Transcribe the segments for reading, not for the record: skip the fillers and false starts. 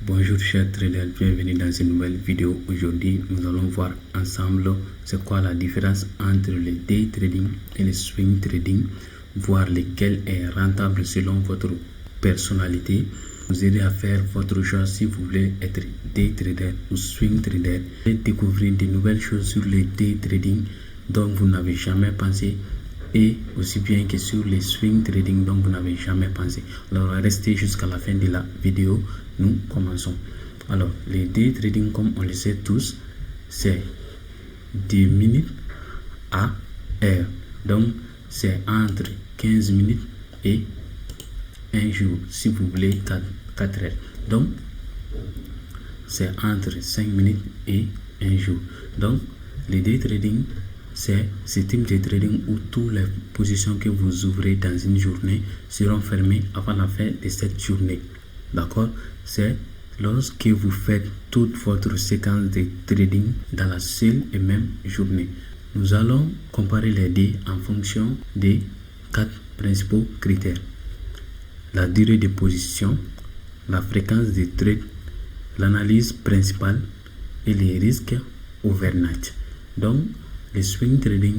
Bonjour chers traders, bienvenue dans une nouvelle vidéo. Aujourd'hui, nous allons voir ensemble c'est quoi la différence entre le day trading et le swing trading, voir lequel est rentable selon votre personnalité, vous aider à faire votre choix si vous voulez être day trader ou swing trader et découvrir de nouvelles choses sur le day trading dont vous n'avez jamais pensé et aussi bien que sur les swing trading dont vous n'avez jamais pensé. Alors restez jusqu'à la fin de la vidéo, nous commençons. Alors les day trading, comme on le sait tous, c'est des minutes à heure, donc c'est entre 15 minutes et un jour si vous voulez 4 heures, donc c'est entre 5 minutes et un jour. Donc le day trading, c'est ce type de trading où toutes les positions que vous ouvrez dans une journée seront fermées avant la fin de cette journée. D'accord? C'est lorsque vous faites toute votre séquence de trading dans la seule et même journée. Nous allons comparer les deux en fonction des 4 principaux critères: la durée de position, la fréquence de trade, l'analyse principale et les risques overnight. Donc le swing trading,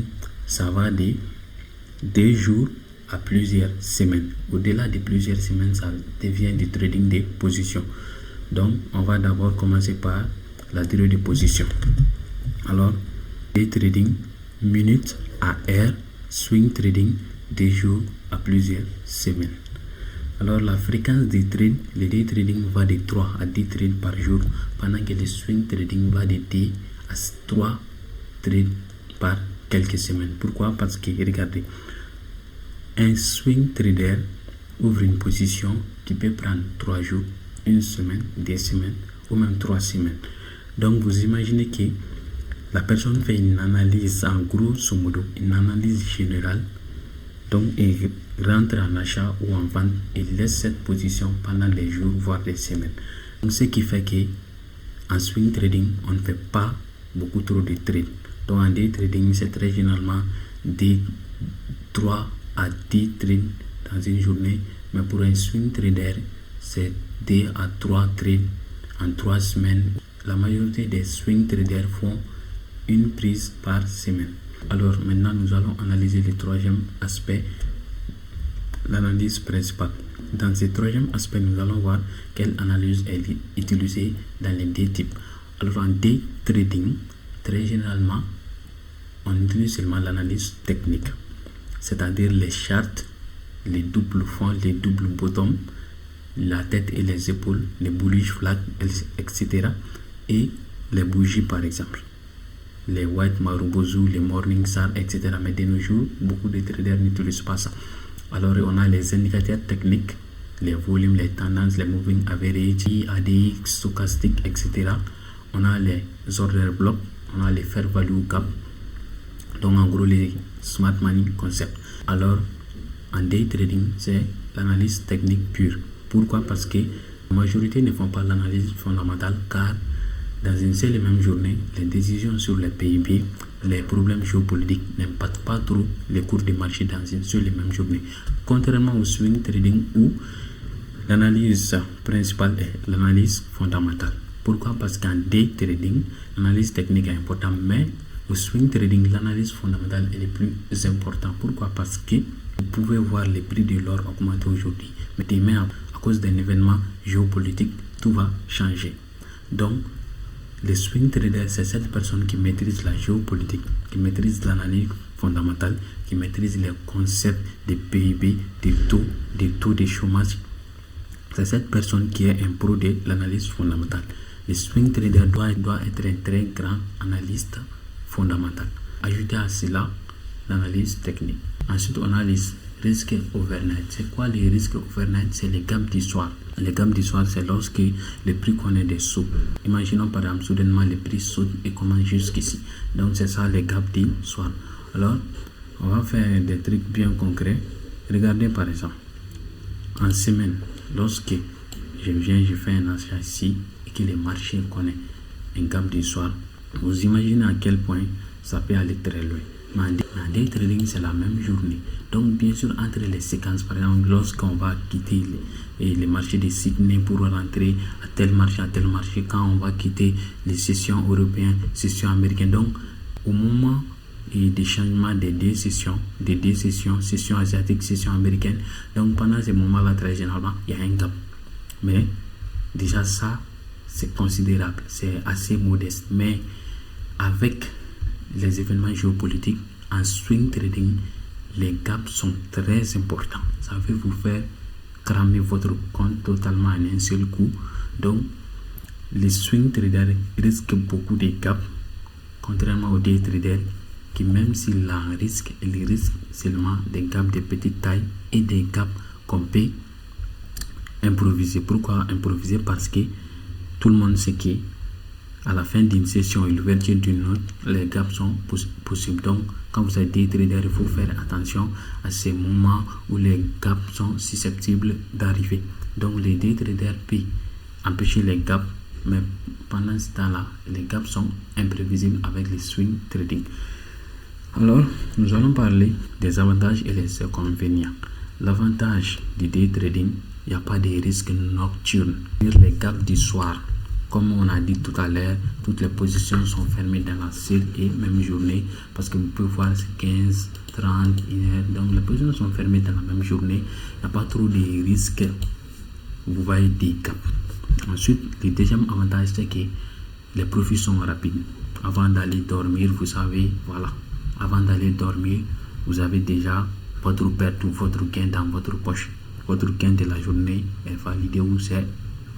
ça va de 2 jours à plusieurs semaines. Au-delà de plusieurs semaines, ça devient du trading de position. Donc, on va d'abord commencer par la durée de position. Alors, day trading, minutes à heure, swing trading, 2 jours à plusieurs semaines. Alors, la fréquence des trades, le day trading va de 3 à 10 trades par jour, pendant que le swing trading va de 2 à 3 trades par quelques semaines. Pourquoi? Parce que regardez, un swing trader ouvre une position qui peut prendre 3 jours, 1 semaine, 2 semaines ou même 3 semaines. Donc vous imaginez que la personne fait une analyse en grosso modo, une analyse générale, donc il rentre en achat ou en vente et laisse cette position pendant les jours voire des semaines. Donc ce qui fait que en swing trading on ne fait pas beaucoup trop de trades. Donc en day trading, c'est très généralement des 3 à 10 trades dans une journée, mais pour un swing trader, c'est 2 à 3 trades en 3 semaines. La majorité des swing traders font une prise par semaine. Alors maintenant, nous allons analyser le troisième aspect, l'analyse principale. Dans ce troisième aspect, nous allons voir quelle analyse est utilisée dans les deux types. Alors en day trading, très généralement, on utilise seulement l'analyse technique, c'est-à-dire les charts, les doubles fonds, les doubles bottoms, la tête et les épaules, les bullish flags, etc. et les bougies par exemple, les white marubozu, les morning star, etc. Mais de nos jours, beaucoup de traders n'utilisent pas ça. Alors on a les indicateurs techniques, les volumes, les tendances, les moving average, ADX, stochastique, etc. On a les order block, on a les fair value gap, donc en gros les smart money concept. Alors en day trading, c'est l'analyse technique pure. Pourquoi? Parce que la majorité ne font pas l'analyse fondamentale, car dans une seule et même journée, les décisions sur les PIB, les problèmes géopolitiques n'impactent pas trop les cours de marché dans une seule et même journée. Contrairement au swing trading où l'analyse principale est l'analyse fondamentale. Pourquoi? Parce qu'en day trading, l'analyse technique est importante, mais au swing trading, l'analyse fondamentale est le plus important. Pourquoi? Parce que vous pouvez voir les prix de l'or augmenter aujourd'hui, mais demain, à cause d'un événement géopolitique, tout va changer. Donc, les swing traders, c'est cette personne qui maîtrise la géopolitique, qui maîtrise l'analyse fondamentale, qui maîtrise les concepts des PIB, des taux de chômage. C'est cette personne qui est un pro de l'analyse fondamentale. Le swing trader doit être un très grand analyste fondamental. Ajoutez à cela l'analyse technique. Ensuite, on a les risques overnight. C'est quoi les risques overnight? C'est les gaps du soir. Les gaps du soir, c'est lorsque le prix connaît des sauts. Imaginons par exemple, soudainement, le prix saute et commence jusqu'ici. Donc, c'est ça les gaps du soir. Alors, on va faire des trucs bien concrets. Regardez par exemple, en semaine, lorsque je fais un achat ici et que le marché connaît un gap du soir, vous imaginez à quel point ça peut aller très loin. Mais en day trading, c'est la même journée. Donc, bien sûr, entre les séquences, par exemple, lorsqu'on va quitter et les marchés de Sydney pour rentrer à tel marché, quand on va quitter les sessions européennes, sessions américaines. Donc, au moment des changements des deux sessions, session asiatique, session américaine, donc pendant ces moments-là, très généralement, il y a un gap. Mais déjà ça, c'est considérable, c'est assez modeste. Mais avec les événements géopolitiques, en swing trading, les gaps sont très importants. Ça va vous faire cramer votre compte totalement en un seul coup. Donc, les swing traders risquent beaucoup de gaps, contrairement aux day traders qui, même s'ils en risquent, ils risquent seulement des gaps de petite taille et des gaps qu'on peut improviser. Pourquoi improviser? Parce que tout le monde sait que à la fin d'une session et l'ouverture d'une autre, les gaps sont possibles. Donc, quand vous êtes day trader, il faut faire attention à ces moments où les gaps sont susceptibles d'arriver. Donc, les day traders peuvent empêcher les gaps, mais pendant ce temps-là, les gaps sont imprévisibles avec les swing trading. Alors, nous allons parler des avantages et les inconvénients. L'avantage du day trading, il n'y a pas de risque nocturne. Les gaps du soir, comme on a dit tout à l'heure, toutes les positions sont fermées dans la seule et même journée, parce que vous pouvez voir 15, 30, 1 heure. Donc les positions sont fermées dans la même journée. Il n'y a pas trop de risques. Vous voyez des gaps. Ensuite, le deuxième avantage, c'est que les profits sont rapides. Avant d'aller dormir, vous savez, voilà. Avant d'aller dormir, vous avez déjà votre perte ou votre gain dans votre poche. Votre gain de la journée est validé où c'est,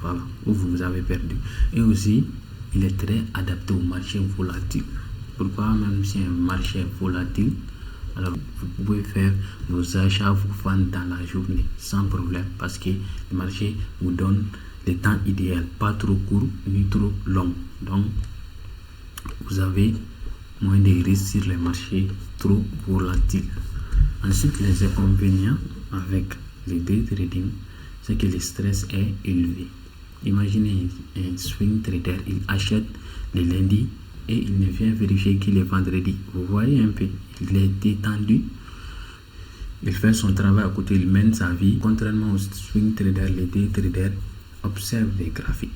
voilà, où vous avez perdu. Et aussi, il est très adapté au marché volatile. Pourquoi? Même si un marché est volatile, alors vous pouvez faire vos achats, vous vendre dans la journée sans problème, parce que le marché vous donne le temps idéal, pas trop court ni trop long. Donc, vous avez moins de risques sur les marchés trop volatiles. Ensuite, les inconvénients avec le day trading, c'est que le stress est élevé. Imaginez un swing trader, il achète le lundi et il ne vient vérifier qu'il est vendredi. Vous voyez un peu, il est détendu, il fait son travail à côté, il mène sa vie. Contrairement au swing trader, le day trader observe les graphiques.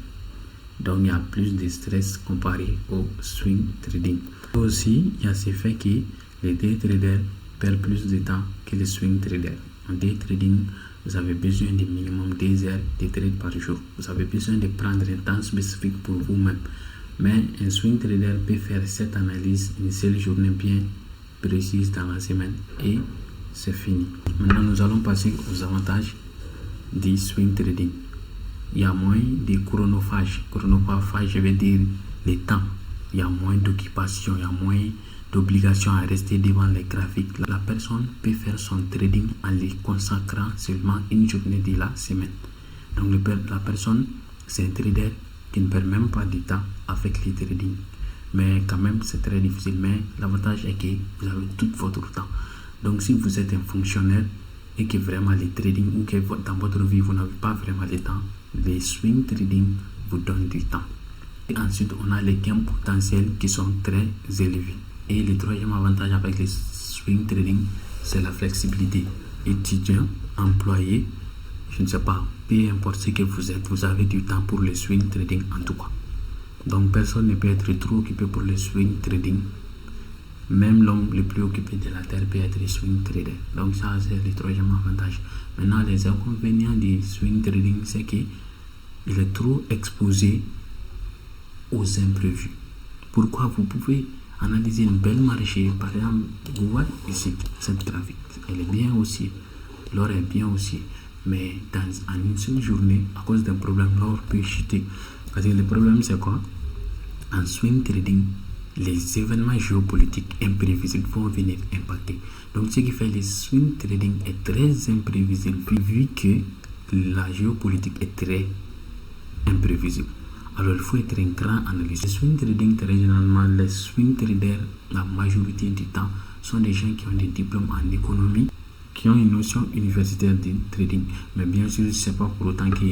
Donc il y a plus de stress comparé au swing trading. Aussi, il y a ce fait que les day traders perdent plus de temps que les swing traders. En day trading, vous avez besoin de minimum 2 heures de trade par jour. Vous avez besoin de prendre un temps spécifique pour vous-même. Mais un swing trader peut faire cette analyse une seule journée bien précise dans la semaine et c'est fini. Maintenant, nous allons passer aux avantages du swing trading. Il y a moins de chronophage. Chronophage, je veux dire le temps. Il y a moins d'occupation, il y a moins d'obligation à rester devant les graphiques. La personne peut faire son trading en les consacrant seulement une journée de la semaine. Donc la personne, c'est un trader qui ne perd même pas de temps avec les trading. Mais quand même, c'est très difficile. Mais l'avantage est que vous avez tout votre temps. Donc si vous êtes un fonctionnaire et que vraiment les trading ou que dans votre vie, vous n'avez pas vraiment le temps, les swing trading vous donnent du temps. Et ensuite, on a les gains potentiels qui sont très élevés. Et le troisième avantage avec les swing trading, c'est la flexibilité. Étudiant, employé, je ne sais pas, peu importe ce que vous êtes, vous avez du temps pour le swing trading en tout cas. Donc personne ne peut être trop occupé pour le swing trading. Même l'homme le plus occupé de la terre peut être swing trader. Donc ça, c'est le troisième avantage. Maintenant, les inconvénients du swing trading, c'est qu'il est trop exposé aux imprévus. Pourquoi? Vous pouvez analyser une belle marché, par exemple, vous voyez ici, cette graphique, elle est bien haussière, l'or est bien haussier, mais en une seule journée, à cause d'un problème, l'or peut chuter. Parce que le problème, c'est quoi? En swing trading, les événements géopolitiques imprévisibles vont venir impacter. Donc, ce qui fait le swing trading est très imprévisible, vu que la géopolitique est très imprévisible. Alors, il faut être un grand analyste. Le swing trading, très généralement, les swing traders, la majorité du temps, sont des gens qui ont des diplômes en économie, qui ont une notion universitaire de trading. Mais bien sûr, ce n'est pas pour autant que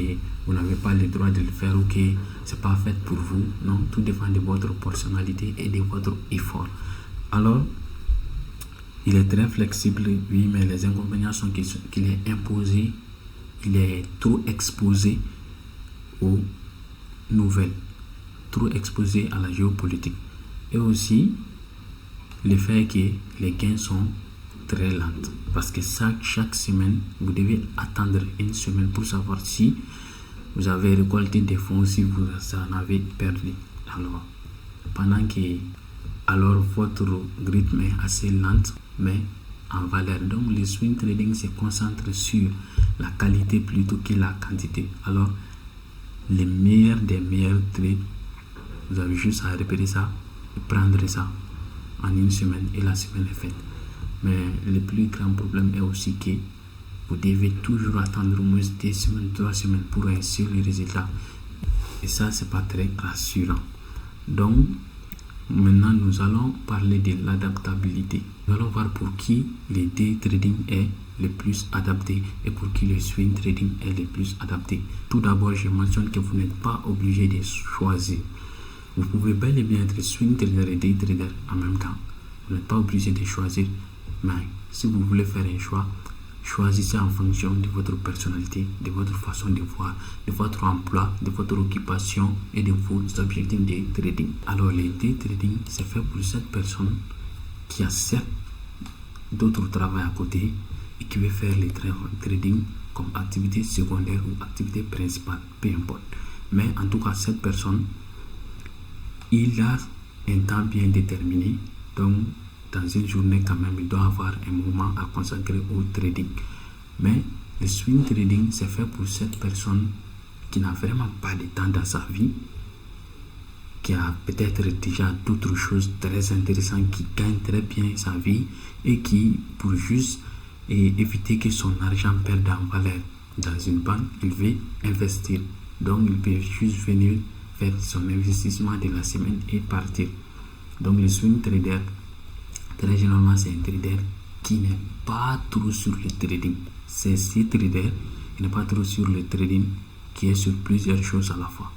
vous n'avez pas le droit de le faire ou que ce n'est pas fait pour vous. Non, tout dépend de votre personnalité et de votre effort. Alors, il est très flexible, oui, mais les inconvénients sont qu'il est imposé il est trop exposé aux nouvelles, trop exposé à la géopolitique. Et aussi, le fait que les gains sont très lents. Parce que chaque semaine, vous devez attendre une semaine pour savoir si vous avez récolté des fonds, si vous en avez perdu. Alors, votre rythme est assez lent, mais en valeur. Donc, le swing trading se concentre sur la qualité plutôt que la quantité. Alors, les meilleurs des meilleurs trades, vous avez juste à répéter ça et prendre ça en une semaine et la semaine est faite. Mais le plus grand problème est aussi que vous devez toujours attendre au moins 2 semaines, 3 semaines pour un seul résultat. Et ça, c'est pas très rassurant. Donc, maintenant, nous allons parler de l'adaptabilité. Nous allons voir pour qui le day trading est le plus adapté et pour qui le swing trading est le plus adapté. Tout d'abord, je mentionne que vous n'êtes pas obligé de choisir. Vous pouvez bel et bien être swing trader et day trader en même temps. Vous n'êtes pas obligé de choisir. Mais si vous voulez faire un choix, choisissez en fonction de votre personnalité, de votre façon de voir, de votre emploi, de votre occupation et de vos objectifs de trading. Alors, le day trading, c'est fait pour cette personne qui a certes d'autres travail à côté et qui veut faire le trading comme activité secondaire ou activité principale, peu importe. Mais en tout cas, cette personne, il a un temps bien déterminé. Donc, dans une journée, quand même, il doit avoir un moment à consacrer au trading. Mais le swing trading, c'est fait pour cette personne qui n'a vraiment pas de temps dans sa vie, qui a peut-être déjà d'autres choses très intéressantes, qui gagne très bien sa vie et qui, pour juste éviter que son argent perde en valeur dans une banque, il veut investir. Donc, il peut juste venir faire son investissement de la semaine et partir. Donc, le swing trader, très généralement, c'est un trader qui n'est pas trop sur le trading. C'est ce trader qui n'est pas trop sur le trading, qui est sur plusieurs choses à la fois.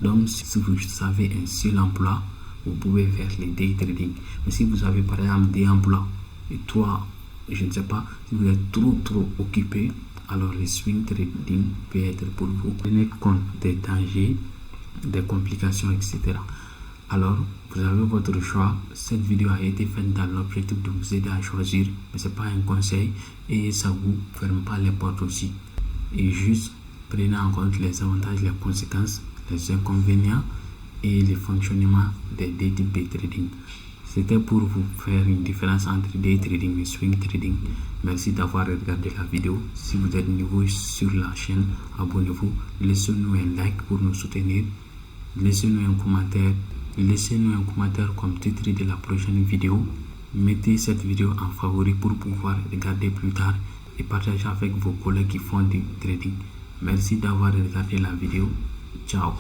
Donc, si vous avez un seul emploi, vous pouvez faire le day trading. Mais si vous avez par exemple des emplois et 3, je ne sais pas, si vous êtes trop occupé, alors le swing trading peut être pour vous. Tenez compte des dangers, des complications, etc. Alors, vous avez votre choix. Cette vidéo a été faite dans l'objectif de vous aider à choisir, mais ce n'est pas un conseil et ça ne vous ferme pas les portes aussi. Et juste prenez en compte les avantages, les conséquences, les inconvénients et le fonctionnement des types de trading. C'était pour vous faire une différence entre day trading et swing trading. Merci d'avoir regardé la vidéo. Si vous êtes nouveau sur la chaîne, abonnez-vous. Laissez-nous un like pour nous soutenir. Laissez-nous un commentaire. Laissez-nous un commentaire comme titre de la prochaine vidéo. Mettez cette vidéo en favori pour pouvoir regarder plus tard et partager avec vos collègues qui font du trading. Merci d'avoir regardé la vidéo. Ciao.